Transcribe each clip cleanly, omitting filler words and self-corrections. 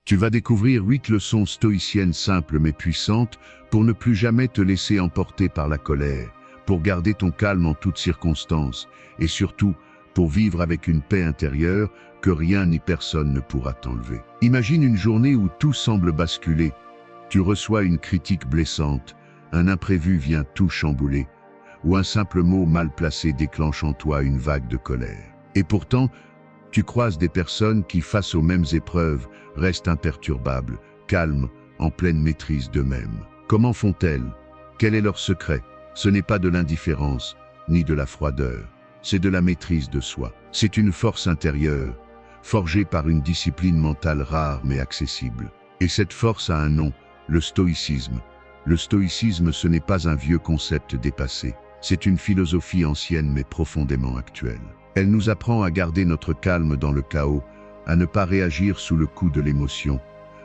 Tu vas découvrir 8 leçons stoïciennes simples mais puissantes pour ne plus jamais te laisser emporter par la colère, pour garder ton calme en toutes circonstances et surtout pour vivre avec une paix intérieure que rien ni personne ne pourra t'enlever. Imagine une journée où tout semble basculer. Tu reçois une critique blessante, un imprévu vient tout chambouler, ou un simple mot mal placé déclenche en toi une vague de colère. Et pourtant, tu croises des personnes qui, face aux mêmes épreuves, restent imperturbables, calmes, en pleine maîtrise d'eux-mêmes. Comment font-elles? Quel est leur secret? Ce n'est pas de l'indifférence, ni de la froideur, c'est de la maîtrise de soi. C'est une force intérieure, forgée par une discipline mentale rare mais accessible. Et cette force a un nom, le stoïcisme. Le stoïcisme, ce n'est pas un vieux concept dépassé, c'est une philosophie ancienne mais profondément actuelle. Elle nous apprend à garder notre calme dans le chaos, à ne pas réagir sous le coup de l'émotion,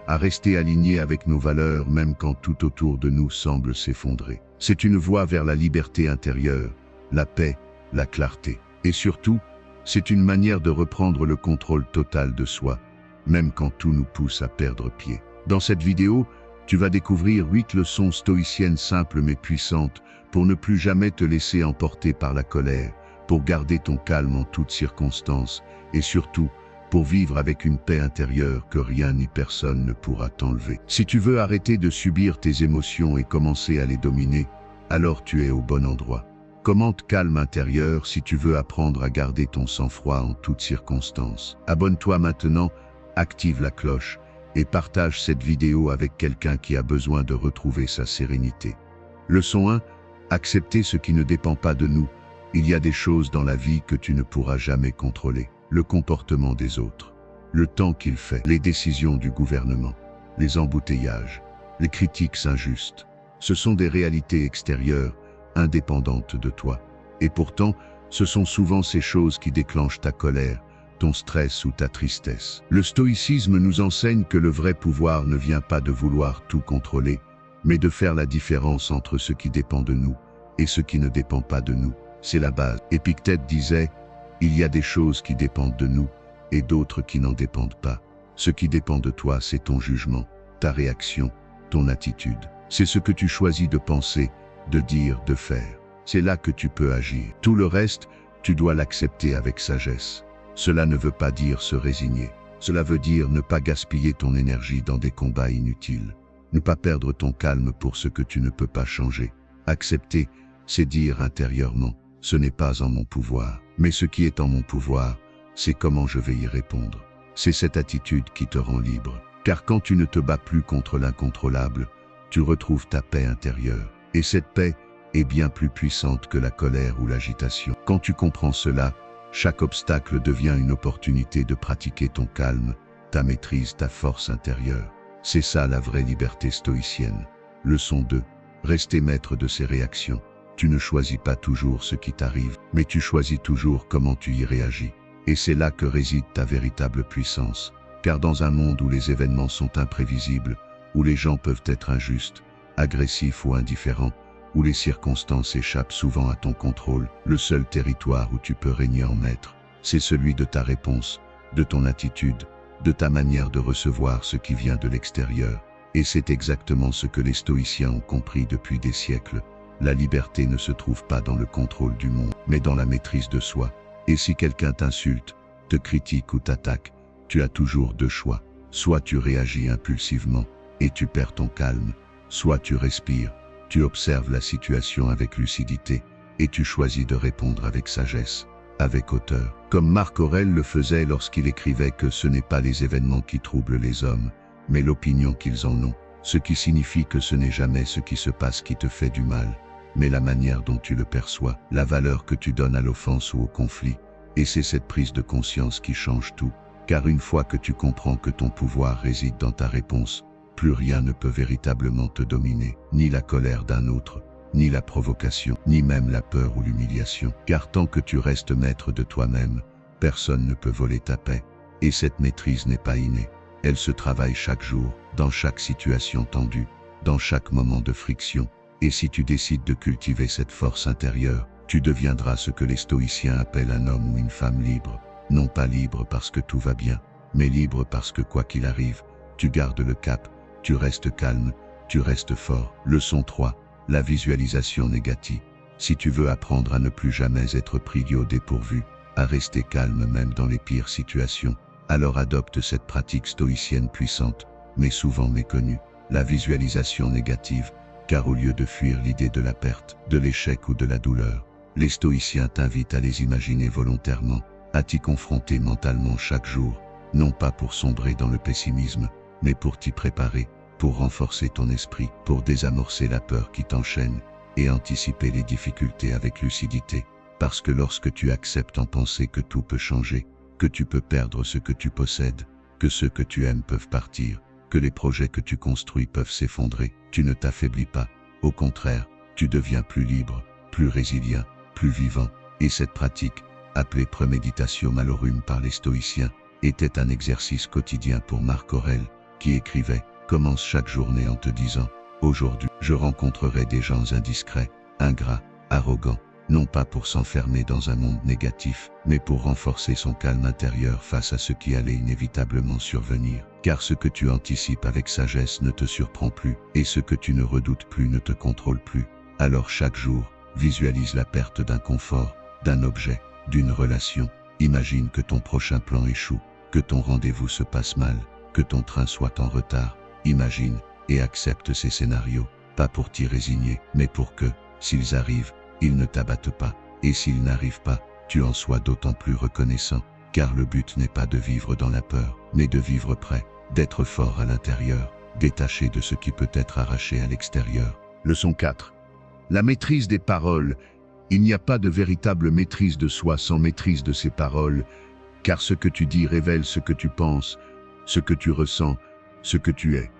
à rester alignés avec nos valeurs même quand tout autour de nous semble s'effondrer. C'est une voie vers la liberté intérieure, la paix, la clarté. Et surtout, c'est une manière de reprendre le contrôle total de soi, même quand tout nous pousse à perdre pied. Dans cette vidéo, tu vas découvrir 8 leçons stoïciennes simples mais puissantes pour ne plus jamais te laisser emporter par la colère, pour garder ton calme en toutes circonstances et surtout pour vivre avec une paix intérieure que rien ni personne ne pourra t'enlever. Si tu veux arrêter de subir tes émotions et commencer à les dominer, alors tu es au bon endroit. Commente calme intérieur si tu veux apprendre à garder ton sang-froid en toutes circonstances. Abonne-toi maintenant, active la cloche et partage cette vidéo avec quelqu'un qui a besoin de retrouver sa sérénité. Leçon 1. Accepter ce qui ne dépend pas de nous. Il y a des choses dans la vie que tu ne pourras jamais contrôler. Le comportement des autres, le temps qu'il fait, les décisions du gouvernement, les embouteillages, les critiques injustes. Ce sont des réalités extérieures, indépendantes de toi. Et pourtant, ce sont souvent ces choses qui déclenchent ta colère, ton stress ou ta tristesse. Le stoïcisme nous enseigne que le vrai pouvoir ne vient pas de vouloir tout contrôler, mais de faire la différence entre ce qui dépend de nous et ce qui ne dépend pas de nous. C'est la base. Épictète disait: il y a des choses qui dépendent de nous et d'autres qui n'en dépendent pas. Ce qui dépend de toi, c'est ton jugement, ta réaction, ton attitude. C'est ce que tu choisis de penser, de dire, de faire. C'est là que tu peux agir. Tout le reste, tu dois l'accepter avec sagesse. Cela ne veut pas dire se résigner. Cela veut dire ne pas gaspiller ton énergie dans des combats inutiles. Ne pas perdre ton calme pour ce que tu ne peux pas changer. Accepter, c'est dire intérieurement: ce n'est pas en mon pouvoir. Mais ce qui est en mon pouvoir, c'est comment je vais y répondre. C'est cette attitude qui te rend libre. Car quand tu ne te bats plus contre l'incontrôlable, tu retrouves ta paix intérieure. Et cette paix est bien plus puissante que la colère ou l'agitation. Quand tu comprends cela, chaque obstacle devient une opportunité de pratiquer ton calme, ta maîtrise, ta force intérieure. C'est ça la vraie liberté stoïcienne. Leçon 2. Rester maître de ses réactions. Tu ne choisis pas toujours ce qui t'arrive, mais tu choisis toujours comment tu y réagis. Et c'est là que réside ta véritable puissance. Car dans un monde où les événements sont imprévisibles, où les gens peuvent être injustes, agressifs ou indifférents, où les circonstances échappent souvent à ton contrôle, le seul territoire où tu peux régner en maître, c'est celui de ta réponse, de ton attitude, de ta manière de recevoir ce qui vient de l'extérieur. Et c'est exactement ce que les stoïciens ont compris depuis des siècles. La liberté ne se trouve pas dans le contrôle du monde, mais dans la maîtrise de soi. Et si quelqu'un t'insulte, te critique ou t'attaque, tu as toujours deux choix. Soit tu réagis impulsivement et tu perds ton calme, soit tu respires, tu observes la situation avec lucidité et tu choisis de répondre avec sagesse, avec hauteur. Comme Marc Aurèle le faisait lorsqu'il écrivait que ce n'est pas les événements qui troublent les hommes, mais l'opinion qu'ils en ont. Ce qui signifie que ce n'est jamais ce qui se passe qui te fait du mal, mais la manière dont tu le perçois, la valeur que tu donnes à l'offense ou au conflit. Et c'est cette prise de conscience qui change tout, car une fois que tu comprends que ton pouvoir réside dans ta réponse, plus rien ne peut véritablement te dominer, ni la colère d'un autre, ni la provocation, ni même la peur ou l'humiliation. Car tant que tu restes maître de toi-même, personne ne peut voler ta paix. Et cette maîtrise n'est pas innée, elle se travaille chaque jour, dans chaque situation tendue, dans chaque moment de friction. Et si tu décides de cultiver cette force intérieure, tu deviendras ce que les stoïciens appellent un homme ou une femme libre. Non pas libre parce que tout va bien, mais libre parce que quoi qu'il arrive, tu gardes le cap, tu restes calme, tu restes fort. Leçon 3. La visualisation négative. Si tu veux apprendre à ne plus jamais être pris au dépourvu, à rester calme même dans les pires situations, alors adopte cette pratique stoïcienne puissante, mais souvent méconnue, la visualisation négative, car au lieu de fuir l'idée de la perte, de l'échec ou de la douleur, les stoïciens t'invitent à les imaginer volontairement, à t'y confronter mentalement chaque jour, non pas pour sombrer dans le pessimisme, mais pour t'y préparer, pour renforcer ton esprit, pour désamorcer la peur qui t'enchaîne, et anticiper les difficultés avec lucidité. Parce que lorsque tu acceptes en pensée que tout peut changer, que tu peux perdre ce que tu possèdes, que ceux que tu aimes peuvent partir, que les projets que tu construis peuvent s'effondrer, tu ne t'affaiblis pas. Au contraire, tu deviens plus libre, plus résilient, plus vivant. Et cette pratique, appelée préméditation malorum par les stoïciens, était un exercice quotidien pour Marc Aurèle, qui écrivait « Commence chaque journée en te disant « Aujourd'hui, je rencontrerai des gens indiscrets, ingrats, arrogants ». Non pas pour s'enfermer dans un monde négatif, mais pour renforcer son calme intérieur face à ce qui allait inévitablement survenir. Car ce que tu anticipes avec sagesse ne te surprend plus, et ce que tu ne redoutes plus ne te contrôle plus. Alors chaque jour, visualise la perte d'un confort, d'un objet, d'une relation. Imagine que ton prochain plan échoue, que ton rendez-vous se passe mal, que ton train soit en retard. Imagine et accepte ces scénarios, pas pour t'y résigner, mais pour que, s'ils arrivent, ils ne t'abattent pas, et s'ils n'arrivent pas, tu en sois d'autant plus reconnaissant, car le but n'est pas de vivre dans la peur, mais de vivre prêt, d'être fort à l'intérieur, détaché de ce qui peut être arraché à l'extérieur. Leçon 4. La maîtrise des paroles. Il n'y a pas de véritable maîtrise de soi sans maîtrise de ses paroles, car ce que tu dis révèle ce que tu penses, ce que tu ressens, ce que tu es.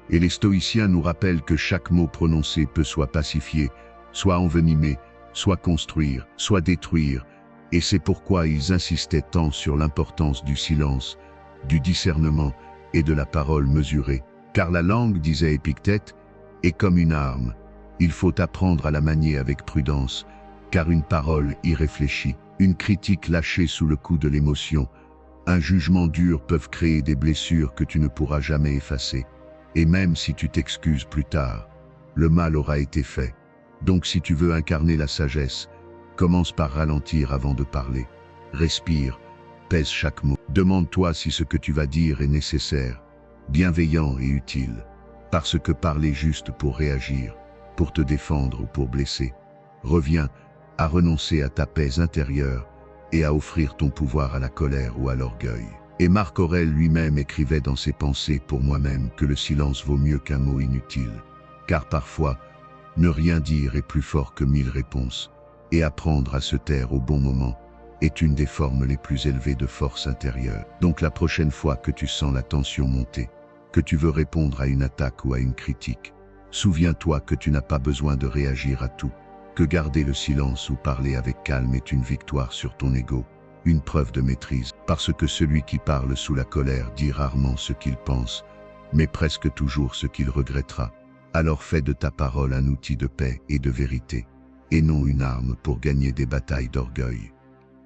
Et les stoïciens nous rappellent que chaque mot prononcé peut soit pacifier, soit envenimer, soit construire, soit détruire, et c'est pourquoi ils insistaient tant sur l'importance du silence, du discernement et de la parole mesurée. Car la langue, disait Épictète, est comme une arme. Il faut apprendre à la manier avec prudence, car une parole irréfléchie, une critique lâchée sous le coup de l'émotion, un jugement dur peuvent créer des blessures que tu ne pourras jamais effacer. Et même si tu t'excuses plus tard, le mal aura été fait. Donc si tu veux incarner la sagesse, commence par ralentir avant de parler. Respire, pèse chaque mot. Demande-toi si ce que tu vas dire est nécessaire, bienveillant et utile. Parce que parler juste pour réagir, pour te défendre ou pour blesser, revient à renoncer à ta paix intérieure et à offrir ton pouvoir à la colère ou à l'orgueil. Et Marc Aurèle lui-même écrivait dans ses pensées pour moi-même que le silence vaut mieux qu'un mot inutile. Car parfois, ne rien dire est plus fort que 1000 réponses, et apprendre à se taire au bon moment est une des formes les plus élevées de force intérieure. Donc la prochaine fois que tu sens la tension monter, que tu veux répondre à une attaque ou à une critique, souviens-toi que tu n'as pas besoin de réagir à tout, que garder le silence ou parler avec calme est une victoire sur ton ego, une preuve de maîtrise, parce que celui qui parle sous la colère dit rarement ce qu'il pense, mais presque toujours ce qu'il regrettera. Alors fais de ta parole un outil de paix et de vérité, et non une arme pour gagner des batailles d'orgueil.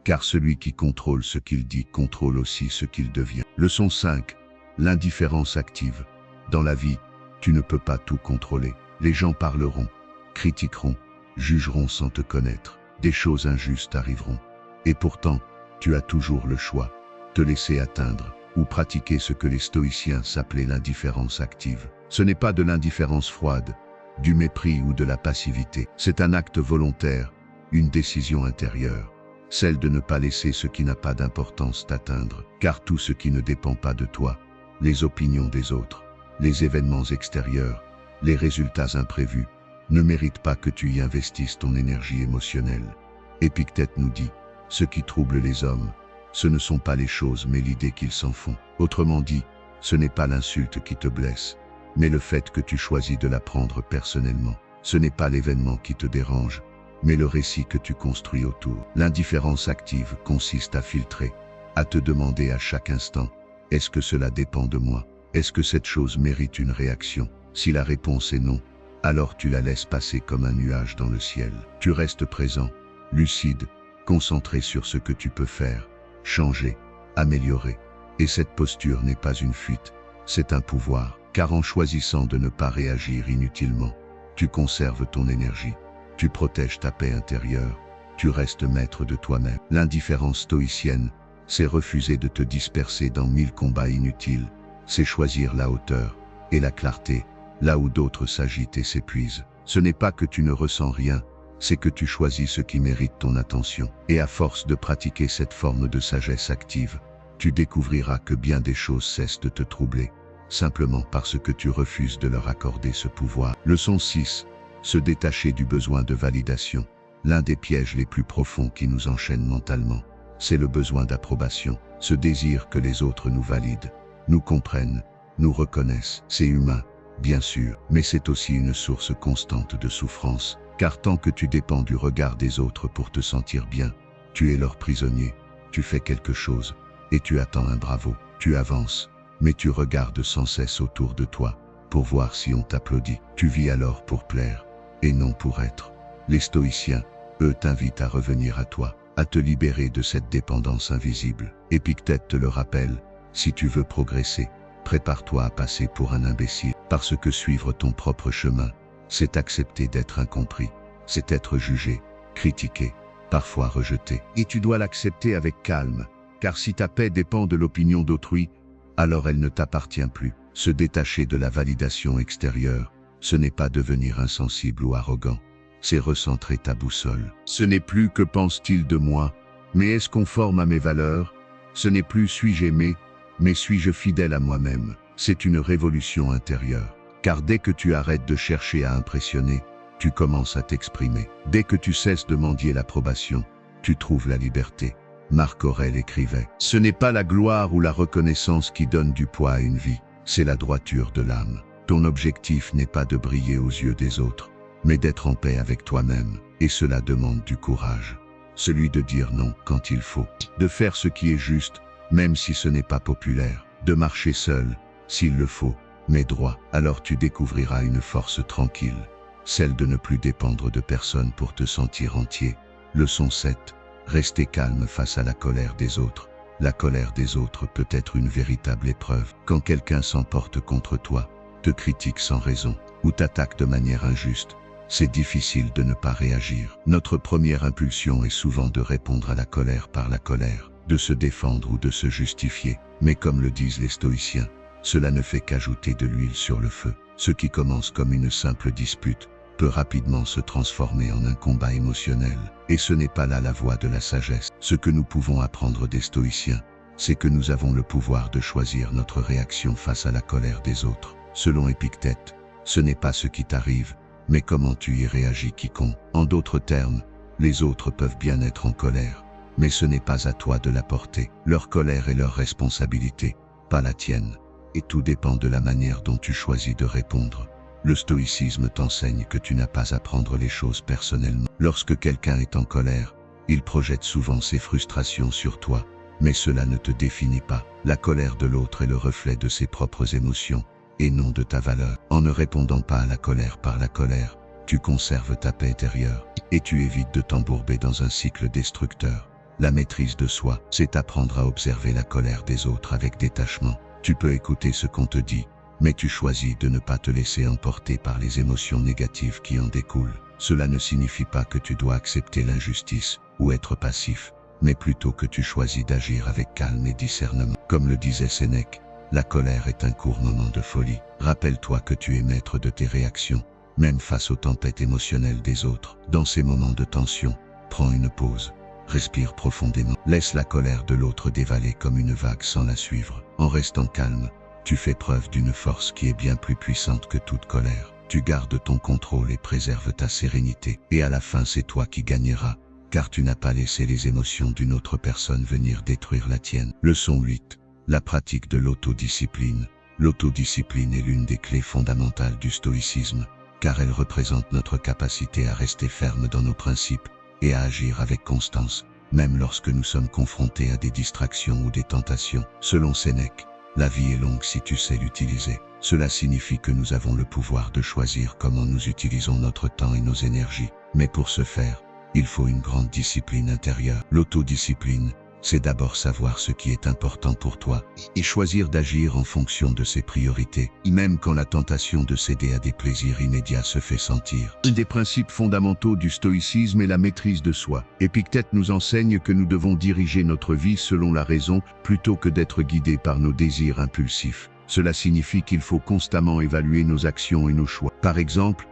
Car celui qui contrôle ce qu'il dit contrôle aussi ce qu'il devient. Leçon 5. L'indifférence active. Dans la vie, tu ne peux pas tout contrôler. Les gens parleront, critiqueront, jugeront sans te connaître. Des choses injustes arriveront. Et pourtant, tu as toujours le choix. Te laisser atteindre, ou pratiquer ce que les stoïciens s'appelaient l'indifférence active. Ce n'est pas de l'indifférence froide, du mépris ou de la passivité. C'est un acte volontaire, une décision intérieure, celle de ne pas laisser ce qui n'a pas d'importance t'atteindre, car tout ce qui ne dépend pas de toi, les opinions des autres, les événements extérieurs, les résultats imprévus, ne méritent pas que tu y investisses ton énergie émotionnelle. Épictète nous dit, ce qui trouble les hommes, ce ne sont pas les choses mais l'idée qu'ils s'en font. Autrement dit, ce n'est pas l'insulte qui te blesse, mais le fait que tu choisis de la prendre personnellement. Ce n'est pas l'événement qui te dérange, mais le récit que tu construis autour. L'indifférence active consiste à filtrer, à te demander à chaque instant, est-ce que cela dépend de moi? Est-ce que cette chose mérite une réaction? Si la réponse est non, alors tu la laisses passer comme un nuage dans le ciel. Tu restes présent, lucide, concentré sur ce que tu peux faire, changer, améliorer. Et cette posture n'est pas une fuite, c'est un pouvoir, car en choisissant de ne pas réagir inutilement, tu conserves ton énergie, tu protèges ta paix intérieure, tu restes maître de toi-même. L'indifférence stoïcienne, c'est refuser de te disperser dans 1000 combats inutiles, c'est choisir la hauteur et la clarté, là où d'autres s'agitent et s'épuisent. Ce n'est pas que tu ne ressens rien, c'est que tu choisis ce qui mérite ton attention. Et à force de pratiquer cette forme de sagesse active, tu découvriras que bien des choses cessent de te troubler, simplement parce que tu refuses de leur accorder ce pouvoir. Leçon 6. Se détacher du besoin de validation. L'un des pièges les plus profonds qui nous enchaînent mentalement, c'est le besoin d'approbation, ce désir que les autres nous valident, nous comprennent, nous reconnaissent. C'est humain, bien sûr, mais c'est aussi une source constante de souffrance, car tant que tu dépends du regard des autres pour te sentir bien, tu es leur prisonnier, tu fais quelque chose, et tu attends un bravo, tu avances, mais tu regardes sans cesse autour de toi, pour voir si on t'applaudit. Tu vis alors pour plaire, et non pour être. Les stoïciens, eux, t'invitent à revenir à toi, à te libérer de cette dépendance invisible. Épictète te le rappelle, si tu veux progresser, prépare-toi à passer pour un imbécile, parce que suivre ton propre chemin, c'est accepter d'être incompris, c'est être jugé, critiqué, parfois rejeté. Et tu dois l'accepter avec calme, car si ta paix dépend de l'opinion d'autrui, alors elle ne t'appartient plus. Se détacher de la validation extérieure, ce n'est pas devenir insensible ou arrogant, c'est recentrer ta boussole. Ce n'est plus que pense-t-il de moi, mais est-ce conforme à mes valeurs? Ce n'est plus suis-je aimé, mais suis-je fidèle à moi-même? C'est une révolution intérieure, car dès que tu arrêtes de chercher à impressionner, tu commences à t'exprimer. Dès que tu cesses de mendier l'approbation, tu trouves la liberté. Marc Aurèle écrivait « Ce n'est pas la gloire ou la reconnaissance qui donne du poids à une vie, c'est la droiture de l'âme. Ton objectif n'est pas de briller aux yeux des autres, mais d'être en paix avec toi-même, et cela demande du courage. Celui de dire non quand il faut, de faire ce qui est juste, même si ce n'est pas populaire, de marcher seul, s'il le faut, mais droit. Alors tu découvriras une force tranquille, celle de ne plus dépendre de personne pour te sentir entier. Leçon 7. Rester calme face à la colère des autres. La colère des autres peut être une véritable épreuve. Quand quelqu'un s'emporte contre toi, te critique sans raison, ou t'attaque de manière injuste, c'est difficile de ne pas réagir. Notre première impulsion est souvent de répondre à la colère par la colère, de se défendre ou de se justifier. Mais comme le disent les stoïciens, cela ne fait qu'ajouter de l'huile sur le feu. Ce qui commence comme une simple dispute peut rapidement se transformer en un combat émotionnel. Et ce n'est pas là la voie de la sagesse. Ce que nous pouvons apprendre des stoïciens, c'est que nous avons le pouvoir de choisir notre réaction face à la colère des autres. Selon Épictète, ce n'est pas ce qui t'arrive, mais comment tu y réagis qui compte. En d'autres termes, les autres peuvent bien être en colère, mais ce n'est pas à toi de la porter. Leur colère est leur responsabilité, pas la tienne. Et tout dépend de la manière dont tu choisis de répondre. Le stoïcisme t'enseigne que tu n'as pas à prendre les choses personnellement. Lorsque quelqu'un est en colère, il projette souvent ses frustrations sur toi, mais cela ne te définit pas. La colère de l'autre est le reflet de ses propres émotions, et non de ta valeur. En ne répondant pas à la colère par la colère, tu conserves ta paix intérieure, et tu évites de t'embourber dans un cycle destructeur. La maîtrise de soi, c'est apprendre à observer la colère des autres avec détachement. Tu peux écouter ce qu'on te dit, mais tu choisis de ne pas te laisser emporter par les émotions négatives qui en découlent. Cela ne signifie pas que tu dois accepter l'injustice ou être passif, mais plutôt que tu choisis d'agir avec calme et discernement. Comme le disait Sénèque, la colère est un court moment de folie. Rappelle-toi que tu es maître de tes réactions, même face aux tempêtes émotionnelles des autres. Dans ces moments de tension, prends une pause, respire profondément. Laisse la colère de l'autre dévaler comme une vague sans la suivre. En restant calme, tu fais preuve d'une force qui est bien plus puissante que toute colère. Tu gardes ton contrôle et préserves ta sérénité. Et à la fin, c'est toi qui gagneras, car tu n'as pas laissé les émotions d'une autre personne venir détruire la tienne. Leçon 8. La pratique de l'autodiscipline. L'autodiscipline est l'une des clés fondamentales du stoïcisme, car elle représente notre capacité à rester ferme dans nos principes et à agir avec constance, même lorsque nous sommes confrontés à des distractions ou des tentations. Selon Sénèque, la vie est longue si tu sais l'utiliser. Cela signifie que nous avons le pouvoir de choisir comment nous utilisons notre temps et nos énergies. Mais pour ce faire, il faut une grande discipline intérieure. L'autodiscipline, c'est d'abord savoir ce qui est important pour toi et choisir d'agir en fonction de ses priorités, même quand la tentation de céder à des plaisirs immédiats se fait sentir. Un des principes fondamentaux du stoïcisme est la maîtrise de soi. Épictète nous enseigne que nous devons diriger notre vie selon la raison plutôt que d'être guidés par nos désirs impulsifs. Cela signifie qu'il faut constamment évaluer nos actions et nos choix. Par exemple,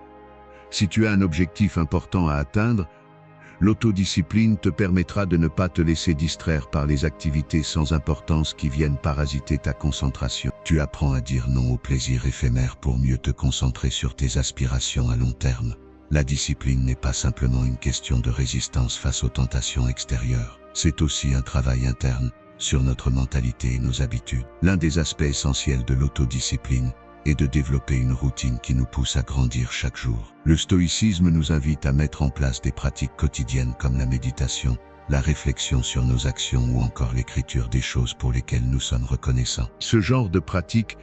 si tu as un objectif important à atteindre, l'autodiscipline te permettra de ne pas te laisser distraire par les activités sans importance qui viennent parasiter ta concentration. Tu apprends à dire non aux plaisirs éphémères pour mieux te concentrer sur tes aspirations à long terme. La discipline n'est pas simplement une question de résistance face aux tentations extérieures, c'est aussi un travail interne sur notre mentalité et nos habitudes. L'un des aspects essentiels de l'autodiscipline et de développer une routine qui nous pousse à grandir chaque jour. Le stoïcisme nous invite à mettre en place des pratiques quotidiennes comme la méditation, la réflexion sur nos actions ou encore l'écriture des choses pour lesquelles nous sommes reconnaissants. Ce genre de pratique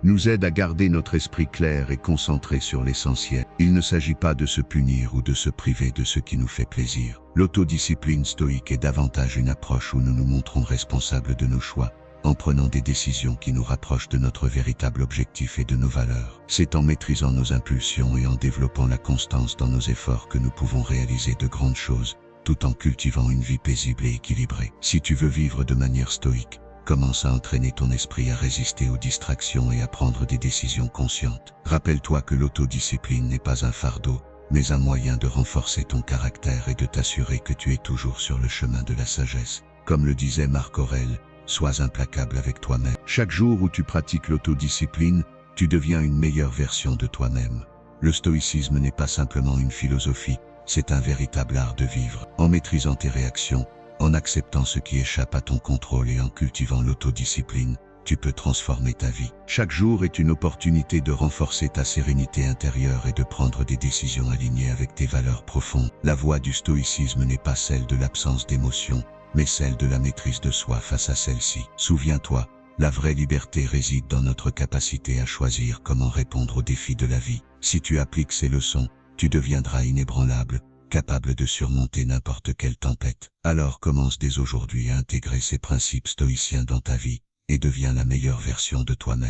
nous aide à garder notre esprit clair et concentré sur l'essentiel. Il ne s'agit pas de se punir ou de se priver de ce qui nous fait plaisir. L'autodiscipline stoïque est davantage une approche où nous nous montrons responsables de nos choix, en prenant des décisions qui nous rapprochent de notre véritable objectif et de nos valeurs. C'est en maîtrisant nos impulsions et en développant la constance dans nos efforts que nous pouvons réaliser de grandes choses, tout en cultivant une vie paisible et équilibrée. Si tu veux vivre de manière stoïque, commence à entraîner ton esprit à résister aux distractions et à prendre des décisions conscientes. Rappelle-toi que l'autodiscipline n'est pas un fardeau, mais un moyen de renforcer ton caractère et de t'assurer que tu es toujours sur le chemin de la sagesse. Comme le disait Marc Aurèle, sois implacable avec toi-même. Chaque jour où tu pratiques l'autodiscipline, tu deviens une meilleure version de toi-même. Le stoïcisme n'est pas simplement une philosophie, c'est un véritable art de vivre. En maîtrisant tes réactions, en acceptant ce qui échappe à ton contrôle et en cultivant l'autodiscipline, tu peux transformer ta vie. Chaque jour est une opportunité de renforcer ta sérénité intérieure et de prendre des décisions alignées avec tes valeurs profondes. La voie du stoïcisme n'est pas celle de l'absence d'émotion, mais celle de la maîtrise de soi face à celle-ci. Souviens-toi, la vraie liberté réside dans notre capacité à choisir comment répondre aux défis de la vie. Si tu appliques ces leçons, tu deviendras inébranlable, capable de surmonter n'importe quelle tempête. Alors commence dès aujourd'hui à intégrer ces principes stoïciens dans ta vie, et deviens la meilleure version de toi-même.